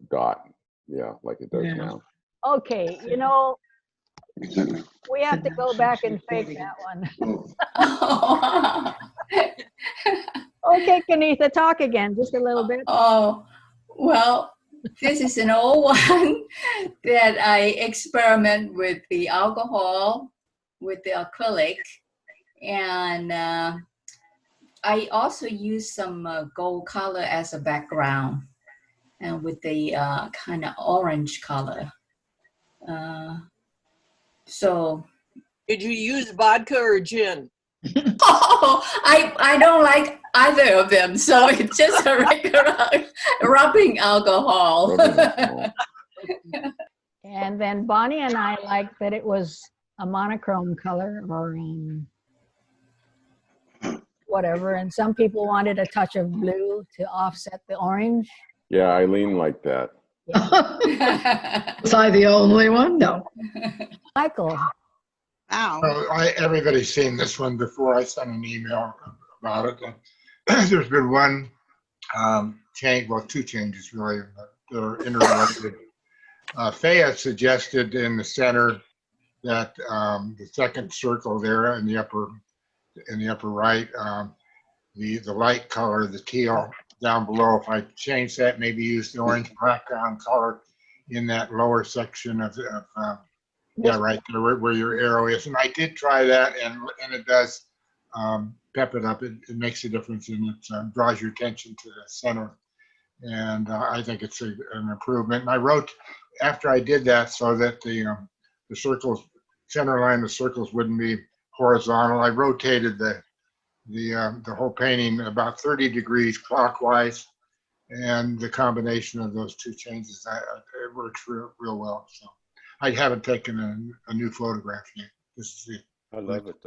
dot. Yeah, like it does now. Okay, you know, we have to go back and fake that one. Okay, Kenitha, talk again, just a little bit. Oh, well, this is an old one that I experiment with the alcohol, with the acrylic, and I also use some gold color as a background, and with the kind of orange color. So. Did you use vodka or gin? Oh, I don't like either of them, so it's just a regular rubbing alcohol. And then Bonnie and I liked that it was a monochrome color or whatever, and some people wanted a touch of blue to offset the orange. Yeah, Eileen liked that. Yeah. Was I the only one? No. Michael. Wow. Well, everybody's seen this one before. I sent an email about it. There's been one change, well, two changes really that are interrelated. Faya suggested in the center that the second circle there in the upper right, the light color, the teal down below. If I change that, maybe use the orange background color in that lower section of yeah, right there where your arrow is. And I did try that, and it does pep it up. It makes a difference, and it draws your attention to the center. And I think it's an improvement. And I wrote after I did that so that the circles, center line, the circles wouldn't be horizontal. I rotated the whole painting about 30 degrees clockwise, and the combination of those two changes, it works real well. So. I haven't taken a new photograph yet. This is it. I love it.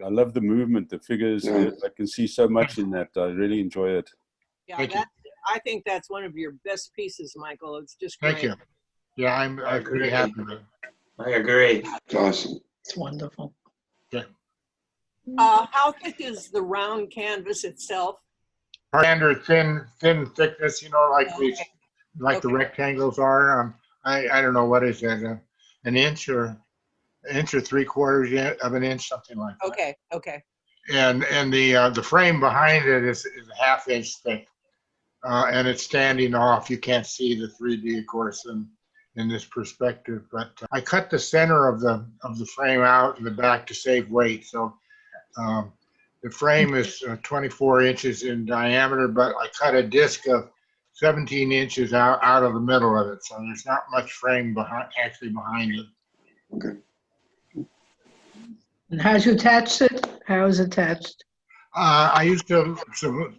I love the movement, the figures. Yeah. I can see so much in that. I really enjoy it. Yeah, Thank you. I think that's one of your best pieces, Michael. It's just great. Thank you. Yeah, I'm pretty happy with it. I agree. It's awesome. It's wonderful. Okay. How thick is the round canvas itself? Standard thin thickness, you know, like these, like the rectangles are. I don't know what is that, an inch or 3/4 of an inch, something like that. Okay, okay. And the frame behind it is a 1/2 inch thick, and it's standing off. You can't see the 3D, of course, in this perspective. But I cut the center of the frame out in the back to save weight. So the frame is 24 inches in diameter, but I cut a disc of 17 inches out of the middle of it, so there's not much frame behind it. Okay. And how's you attached it? How is it attached? I used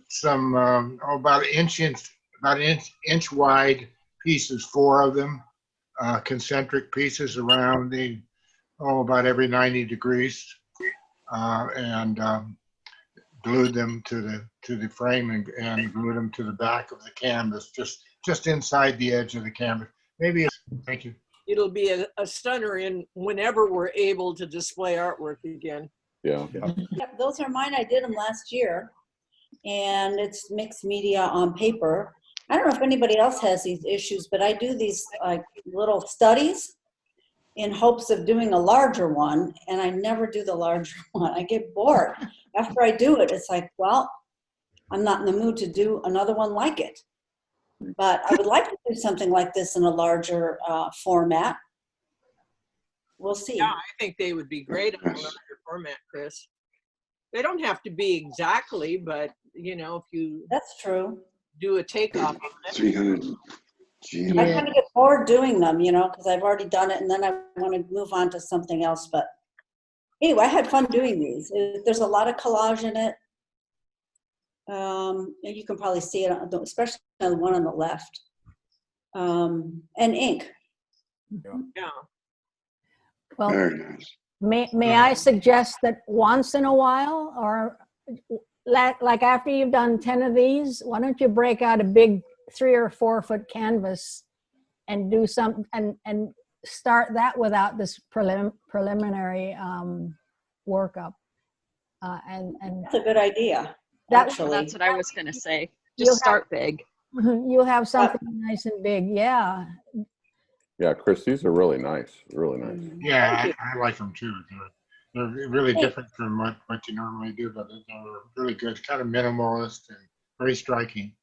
some about an inch wide pieces, 4 of them, concentric pieces around about every 90 degrees, and glued them to the frame and glued them to the back of the canvas, just inside the edge of the canvas. Maybe thank you. It'll be a stunner in whenever we're able to display artwork again. Yeah. Yep, those are mine. I did them last year, and it's mixed media on paper. I don't know if anybody else has these issues, but I do these like little studies in hopes of doing a larger one, and I never do the larger one. I get bored. After I do it, it's like, well, I'm not in the mood to do another one like it. But I would like to do something like this in a larger format. We'll see. Yeah, I think they would be great on a larger format, Chris. They don't have to be exactly, but you know, if you That's true. do a takeoff on it. 300. I kind of get bored doing them, you know, because I've already done it, and then I want to move on to something else. But anyway, I had fun doing these. There's a lot of collage in it. And you can probably see it, especially on the one on the left. And ink. Yeah. Well, Very nice. may I suggest that once in a while, or like after you've done 10 of these, why don't you break out a big 3 or 4 foot canvas and do some and start that without this preliminary workup. And That's a good idea. That- Actually, That's what I was going to say. Just start big. You'll have something nice and big. Yeah. Yeah, Chris, these are really nice. Really nice. Yeah, I like them too. They're really different from what you normally do, but they're really good, kind of minimalist and very striking.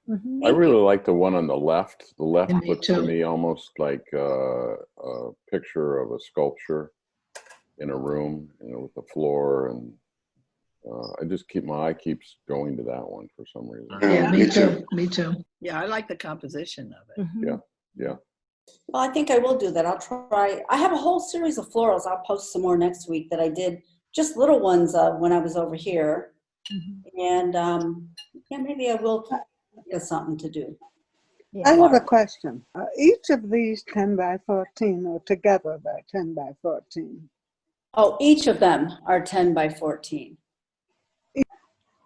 Mhm. I really like the one on the left. The left Yeah, me looks to too. me almost like a picture of a sculpture in a room, with the floor, and I just my eye keeps going to that one for some reason. Yeah, me me too. Me too. Yeah, I like the composition of it. Mhm. Yeah, yeah. Well, I think I will do that. I'll try. I have a whole series of florals. I'll post some more next week that I did, just little ones when I was over here. Mhm. And yeah, maybe I will get something to do. I Yeah. have a question. Each of these 10 by 14 or together by 10 by 14? Oh, each of them are 10 by 14.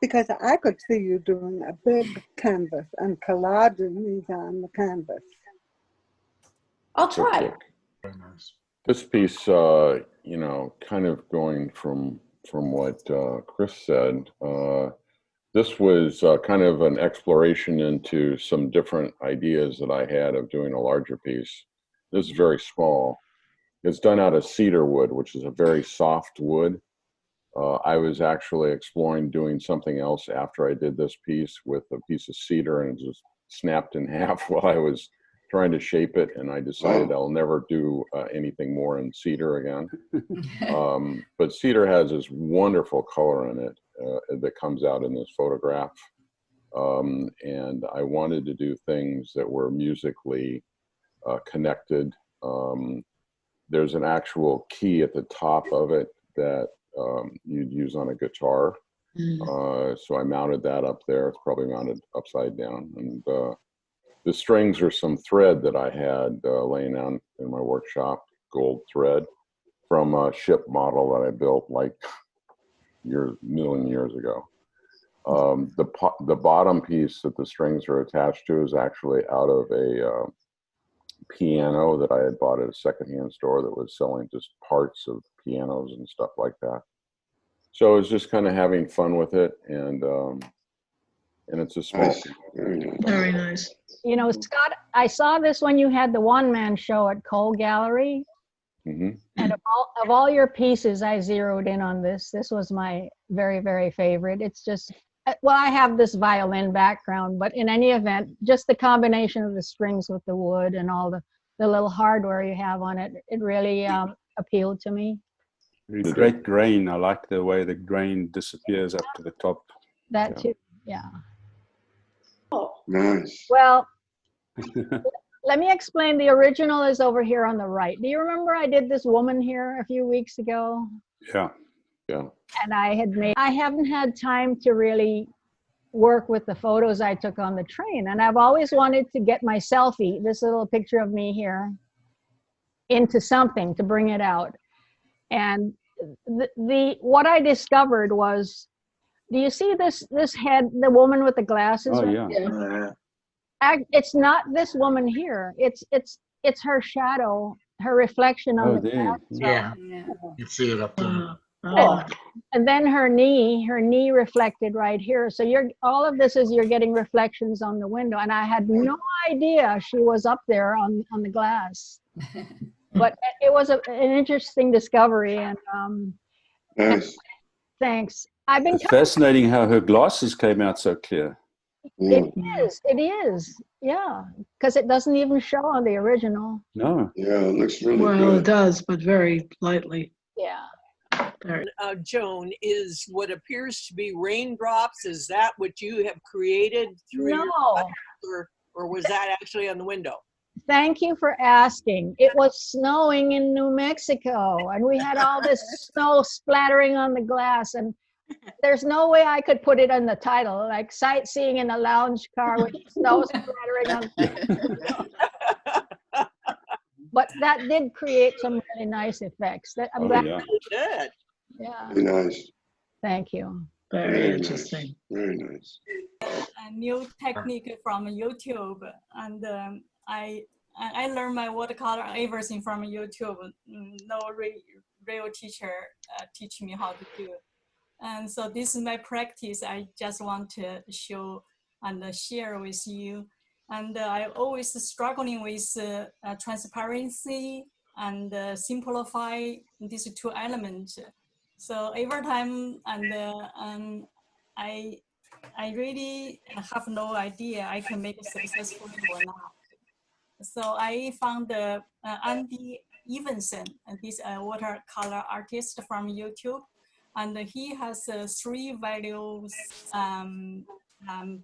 Because I could see you doing a big canvas and collaging these on the canvas. I'll try. Very nice. This piece, kind of going from what Chris said, this was kind of an exploration into some different ideas that I had of doing a larger piece. This is very small. It's done out of cedar wood, which is a very soft wood. I was actually exploring doing something else after I did this piece with a piece of cedar, and it just snapped in half while I was trying to shape it, and I decided I'll never do anything more in cedar again. But cedar has this wonderful color in it that comes out in this photograph. And I wanted to do things that were musically connected. There's an actual key at the top of it that you'd use on a guitar. So I mounted that up there. It's probably mounted upside down. And the strings are some thread that I had laying out in my workshop, gold thread, from a ship model that I built like million years ago. The bottom piece that the strings are attached to is actually out of a piano that I had bought at a secondhand store that was selling just parts of pianos and stuff like that. So I was just kind of having fun with it, and it's a small. Nice. Very nice. Very nice. Scott, I saw this when you had the one-man show at Cole Gallery. Mm-hmm. And of all your pieces, I zeroed in on this. This was my very, very favorite. It's just, well, I have this violin background, but in any event, just the combination of the strings with the wood and all the little hardware you have on it, it really appealed to me. Great grain. I like the way the grain disappears up to the top. That too, yeah. Nice. Well, let me explain. The original is over here on the right. Do you remember I did this woman here a few weeks ago? Yeah. Yeah. And I haven't had time to really work with the photos I took on the train. And I've always wanted to get my selfie, this little picture of me here, into something to bring it out. And what I discovered was, do you see this head, the woman with the glasses? Oh, right yeah. there? It's not this woman here. It's her shadow, her reflection on Oh, the there. glass. Yeah, Yeah. you can see it up there. And then her knee reflected right here. So all of this is you're getting reflections on the window. And I had no idea she was up there on the glass. But it was an interesting discovery. And Nice. thanks. I've been It's fascinating how her glasses came out so clear. Mm. It is. Yeah. Because it doesn't even show on the original. No. Yeah, it looks really Well, good. it does, but very lightly. Yeah. Very. Joan, is what appears to be raindrops, is that what you have created through your No. or was that actually on the window? Thank you for asking. It was snowing in New Mexico, and we had all this snow splattering on the glass, and there's no way I could put it in the title, like sightseeing in a lounge car with snow splattering on. But that did create some really nice effects. I'm glad. Yeah. Good. Yeah. Very nice. Thank you. Very Nice. interesting. Very nice. A new technique from YouTube, and I learned my watercolor everything from YouTube. No real teacher teach me how to do it. And so this is my practice. I just want to show and share with you. And I always struggling with transparency and simplify these two elements. So every time, and I really have no idea I can make it successfully or not. So I found Andy Evenson, this watercolor artist from YouTube, and he has 3 values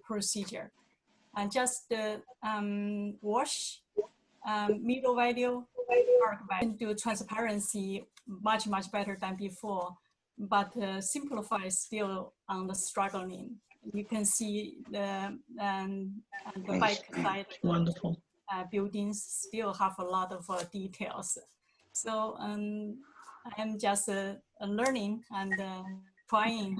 procedure. And just wash, middle value, dark value, do transparency much better than before, but simplify still on the struggling. You can see the back side. Wonderful. Buildings still have a lot of details. So I'm just learning and trying.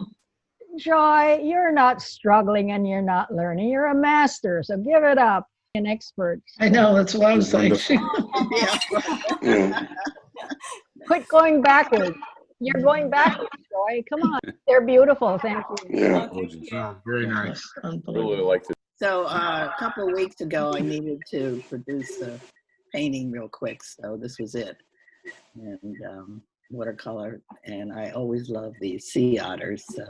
Joy, you're not struggling and you're not learning. You're a master, so give it up. An expert. I know, that's what I was saying. Yeah. Quit going backwards. You're going backwards, Joy. Come on. They're beautiful. Thank you. Yeah. Oh, very nice. Really Unbelievable. like the So a couple of weeks ago, I needed to produce a painting real quick, so this was it. And watercolor, and I always love the sea otters. So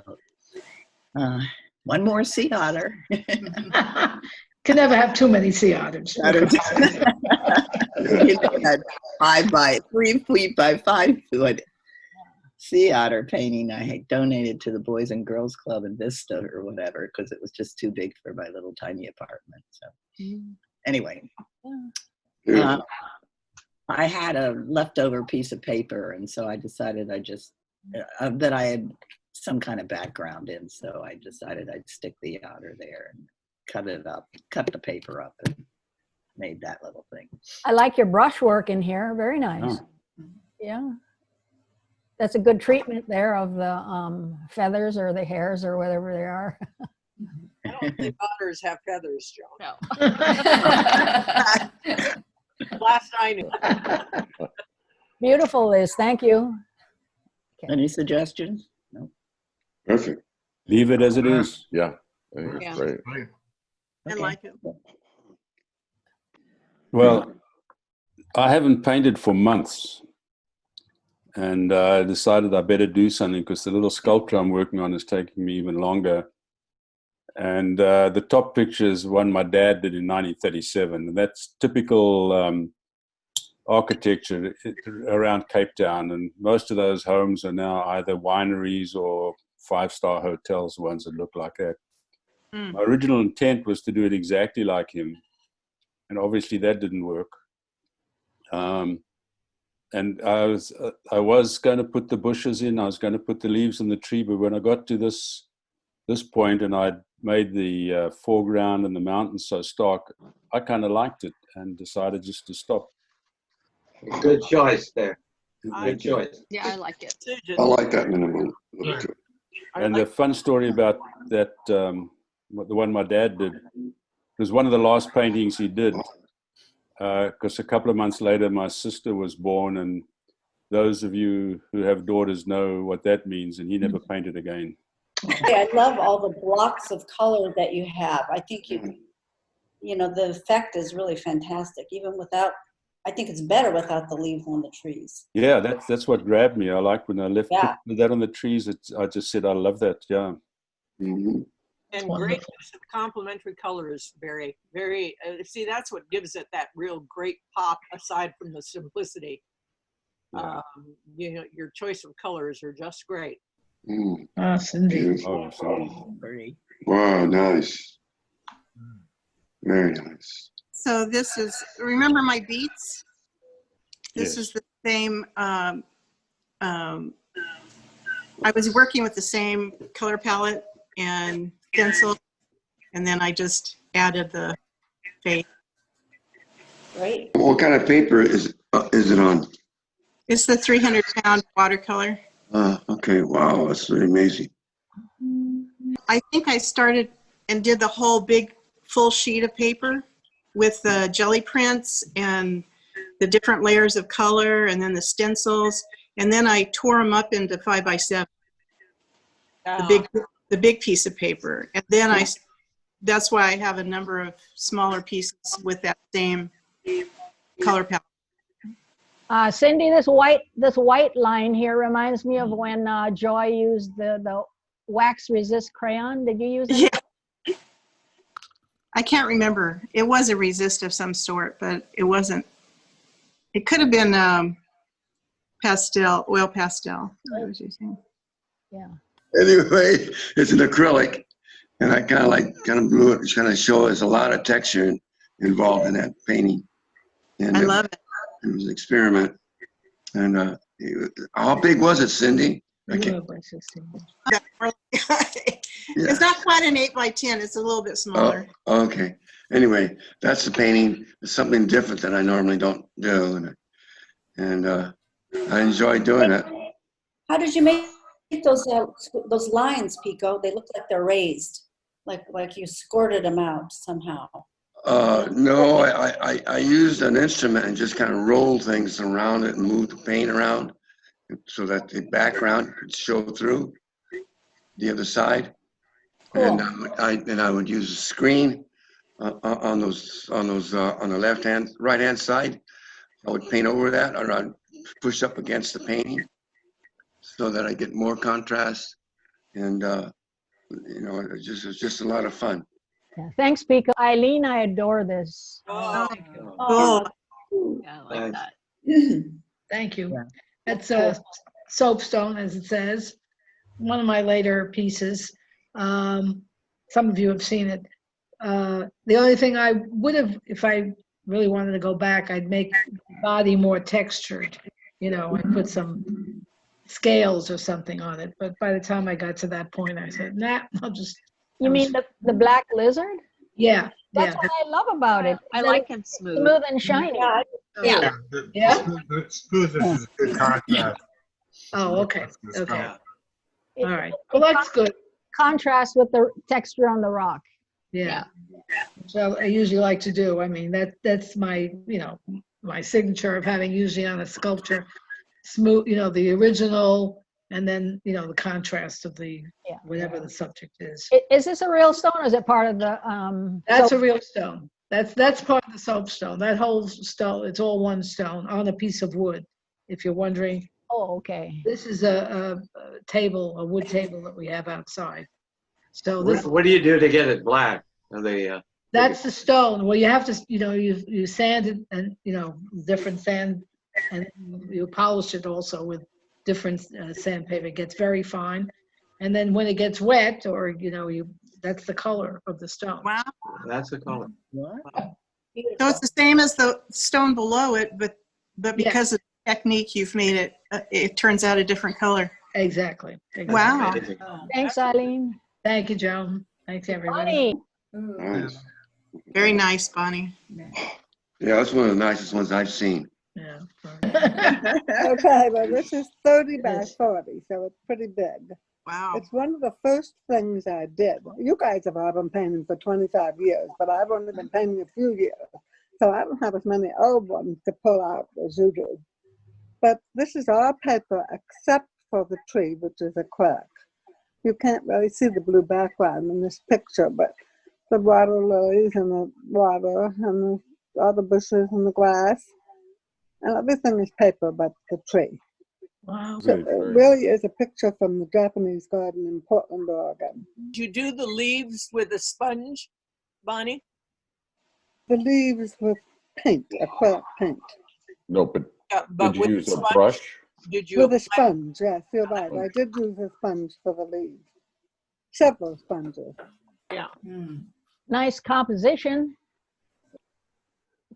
one more sea otter. Can never have too many sea otters. You know, that 3 feet by 5 foot sea otter painting I had donated to the Boys and Girls Club in Vista or whatever, because it was just too big for my little tiny apartment. So anyway, Yeah. I had a leftover piece of paper, and so I decided that I had some kind of background in, so I decided I'd stick the otter there and cut the paper up and made that little thing. I like your brushwork in here. Very nice. Oh. Yeah. That's a good treatment there of the feathers or the hairs or whatever they are. I don't think otters have feathers, Joan. No. Last I knew. Beautiful, Liz. Thank you. Any suggestions? No. Perfect. Leave it as it is. yeah. I think it's Yeah. great. Right. I Okay. like it. Well, I haven't painted for months. And I decided I better do something because the little sculpture I'm working on is taking me even longer. And the top picture is one my dad did in 1937. And that's typical architecture around Cape Town. And most of those homes are now either wineries or 5-star hotels, the ones that look like that. My original intent was to do it exactly like him. And obviously that didn't work. And I was going to put the bushes in, I was going to put the leaves in the tree, but when I got to this point and I'd made the foreground and the mountains so stark, I kind of liked it and decided just to stop. Good choice there. I Good choice. Yeah, I like it. I like that minimal look to it. And the fun story about that, the one my dad did, was one of the last paintings he did. Because a couple of months later, my sister was born, and those of you who have daughters know what that means, and he never painted again. I love all the blocks of color that you have. I think you know, the effect is really fantastic. Even without, I think it's better without the leaves on the trees. Yeah, that's what grabbed me. I like when I left Yeah. that on the trees. I just said, I love that. Yeah. Mm-hmm. And Wonderful. great use of complementary colors, very, very, see, that's what gives it that real great pop aside from the simplicity. Yeah. You know, your choice of colors are just great. Mm, Ah, Cindy. beautiful. Oh, sorry. Very. Wow, nice. Very nice. So this is, remember my beets? This Yes. is the same, I was working with the same color palette and stencil, and then I just added the face. Right? What kind of paper is it on? It's the 300-pound watercolor. Okay, wow, that's really amazing. I think I started and did the whole big full sheet of paper with the jelly prints and the different layers of color and then the stencils. And then I tore them up into 5x7, the big piece of paper. And then I that's why I have a number of smaller pieces with that same color palette. Cindy, this white line here reminds me of when Joy used the wax resist crayon. Did you use it? Yeah. I can't remember. It was a resist of some sort, but it wasn't. It could have been pastel, oil pastel. I was using. Yeah. Anyway, it's an acrylic, and I kind of blew it, trying to show there's a lot of texture involved in that painting. And I love it. It was an experiment. And how big was it, Cindy? Yeah. It's not quite an 8 by 10. It's a little bit smaller. Oh, okay. Anyway, that's the painting. It's something different that I normally don't do, and I enjoy doing it. How did you make those lines, Pico? They look like they're raised, like you squirted them out somehow. No, I used an instrument and just kind of rolled things around it and moved the paint around so that the background could show through the other side. Cool. And I would use a screen on the right hand side. I would paint over that, or I'd push up against the painting so that I get more contrast. And it's just a lot of fun. Yeah. Thanks, Pico. Eileen, I adore this. Oh, Oh, Yeah, I like that. Thank you. That's a soapstone, as it says. One of my later pieces. Some of you have seen it. The only thing I would have, if I really wanted to go back, I'd make the body more textured. I'd put some scales or something on it. But by the time I got to that point, I said, nah, I'll just. you mean the black lizard? Yeah. That's what I love about it. I like him smooth. Smooth and shiny. Yeah. The smoothness is a good contrast. Oh, okay. Okay. It- All right. Well, that's good. Contrast with the texture on the rock. Yeah. So I usually like to do. I mean, that's my, my signature of having usually on a sculpture, smooth, the original, and then, the contrast of the, whatever the subject is. Is this a real stone or is it part of the, That's a real stone. That's part of the soapstone. That whole stone, it's all one stone on a piece of wood, if you're wondering. Oh, okay. This is a table, a wood table that we have outside. So this. What do you do to get it black? Are they, That's the stone. Well, you have to, you sand it and, different sand, and you polish it also with different sandpaper. It gets very fine. And then when it gets wet, or, that's the color of the stone. Wow. that's the color. So it's the same as the stone below it, but because of the technique you've made it, it turns out a different color. Exactly. Wow. Thanks, Eileen. Thank you, Joan. Thanks, everybody. Bonnie. Nice. Very nice, Bonnie. Yeah, that's one of the nicest ones I've seen. Yeah. Okay, well, this is 30 by 40, so it's pretty big. Wow. It's one of the first things I did. You guys have all been painting for 25 years, but I've only been painting a few years. So I don't have as many old ones to pull out as you do. But this is all paper except for the tree, which is acrylic. You can't really see the blue background in this picture, but the water lilies and the water and the other bushes and the grass, and everything is paper but the tree. Wow. So it really is a picture from the Japanese garden in Portland, Oregon. did you do the leaves with a sponge, Bonnie? The leaves with paint, acrylic paint. No, but But did you with use the a sponge? brush? Did you? With a sponge, yes, you're right. I did use a sponge for the leaves. Several sponges. Yeah. Nice composition.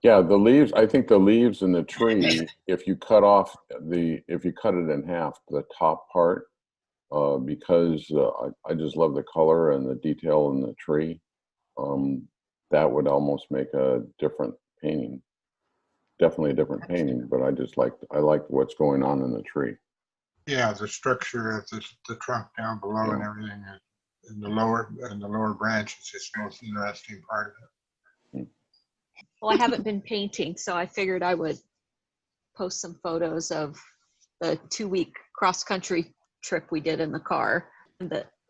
Yeah, the leaves, I think the leaves in the tree, if you cut it in half, the top part, because I just love the color and the detail in the tree, that would almost make a different painting. Definitely a different painting, but I liked what's going on in the tree. Yeah, the structure of the trunk down below and everything, and the lower branch is just the most interesting part of it. Well, I haven't been painting, so I figured I would post some photos of the 2-week cross-country trip we did in the car.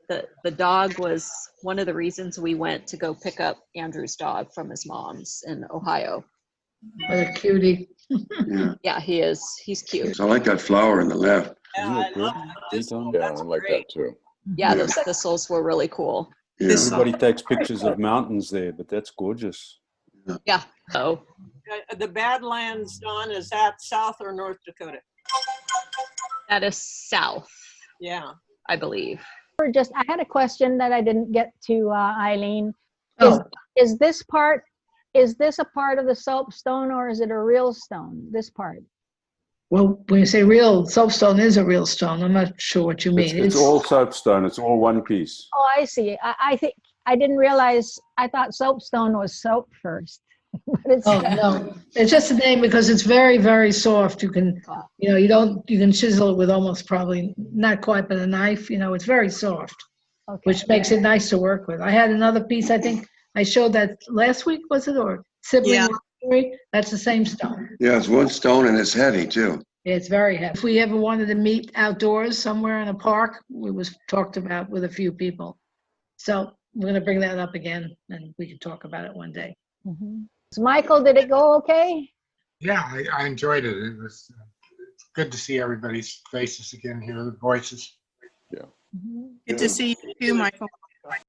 the dog was one of the reasons we went to go pick up Andrew's dog from his mom's in Ohio. What a cutie. Yeah. Yeah, he is. He's cute. So I like that flower in the left. Isn't it good? Thistle? Yeah, I like that too. Yeah, Yeah. those thistles were really cool. Yeah. Everybody takes pictures of mountains there, but that's gorgeous. Yeah. Oh, The Badlands, Don, is that South or North Dakota? that is south, Yeah. I believe. I had a question that I didn't get to, Eileen. Oh. Is this a part of the soapstone or is it a real stone, this part? Well, when you say real, soapstone is a real stone. I'm not sure what you mean. It's all soapstone. It's all one piece. Oh, I see. I think, I didn't realize, I thought soapstone was soap first. But it's, Oh, no, it's just a name because it's very, very soft. You can, you can chisel it with almost probably, not quite, but a knife, it's very soft, okay. which makes it nice to work with. I had another piece, I think I showed that last week, was it, or sibling? Yeah. Library? That's the same stone. Yeah, it's wood stone and it's heavy too. It's very heavy. If we ever wanted to meet outdoors somewhere in a park, it was talked about with a few people. So we're gonna bring that up again and we can talk about it one day. Mhm. Michael, did it go okay? Yeah, I enjoyed it. It was good to see everybody's faces again, hear the voices. Yeah. Mhm. Good to see you too, Michael.